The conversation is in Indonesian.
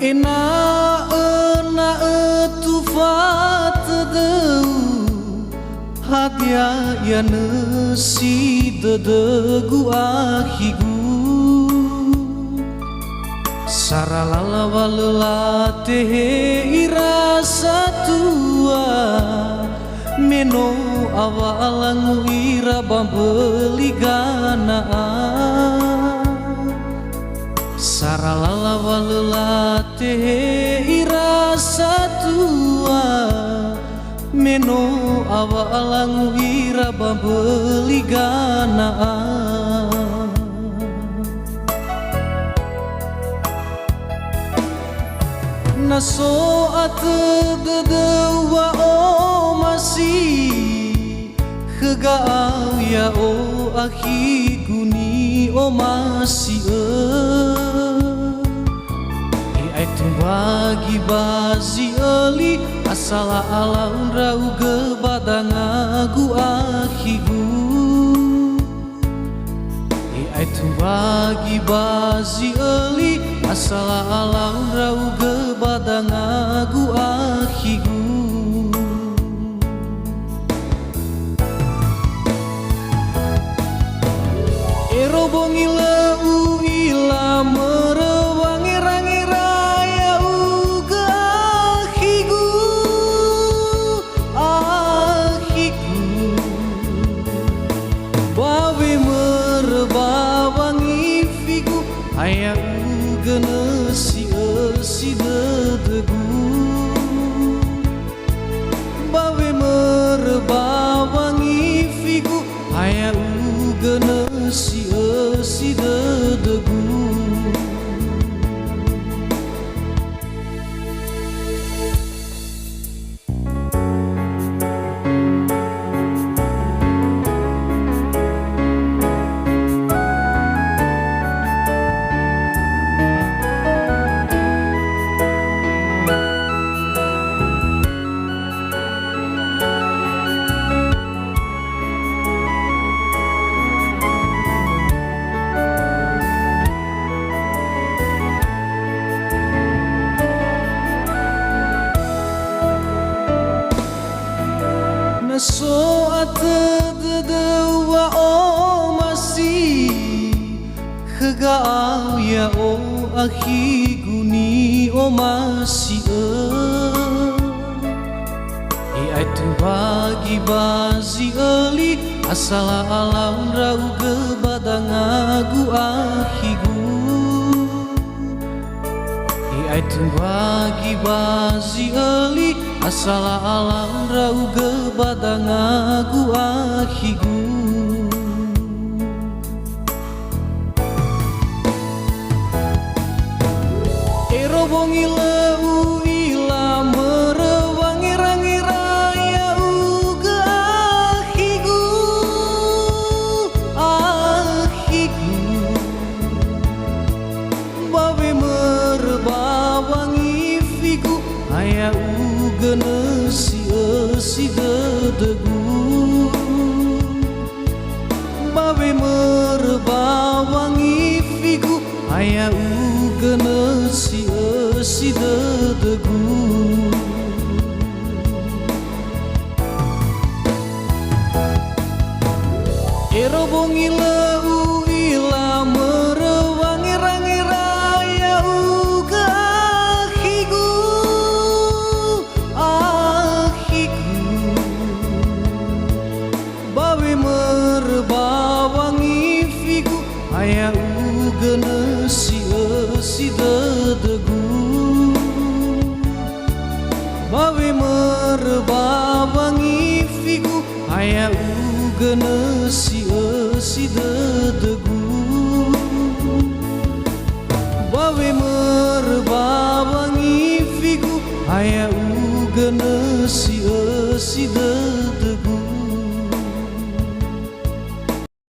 Ena tu fatadau hadia ya nasi dedegu ahigu saralala walelate irasa tua meno awalangu ira bambeliganaan saralala walelate irasa tua meno awalangu ira bambeliganaan naso atededwa o masih kegau ya o akiguni o masih ai tu bagi bazi ali asala alaun rau gebadangagu akigu ai tu bagi bazi ali asala alaun rau gebadangagu akigu ero bongi leu ila merewangi rangi raya uga akigu akigu bawe merebawangi figu aya uga nasi esi dedegu bawe merebawangi figu aya uga nasi esi dedegu so atededwa o masih kegau ya o akiguni o masih ai tu bagi bazi ali asala alaun rau gebadangagu akigu ai tu bagi bazi ali asala alaun rau gebadangagu akigu ero bongi leu ila merewangi rangi raya uga akigu akigu bawe merebawangi figu aya uga nasi esi dedegu bawe merebawangi figu aya uga nasi esi dedegu ero bongi leu ila merewangi rangi raya uga akigu bawe merebawangi figu aya uga nasi esi dedegu bawe merebawangi figu aya uga nasi esi dedegu bawe merebawangi figu aya uga nasi esi dedegu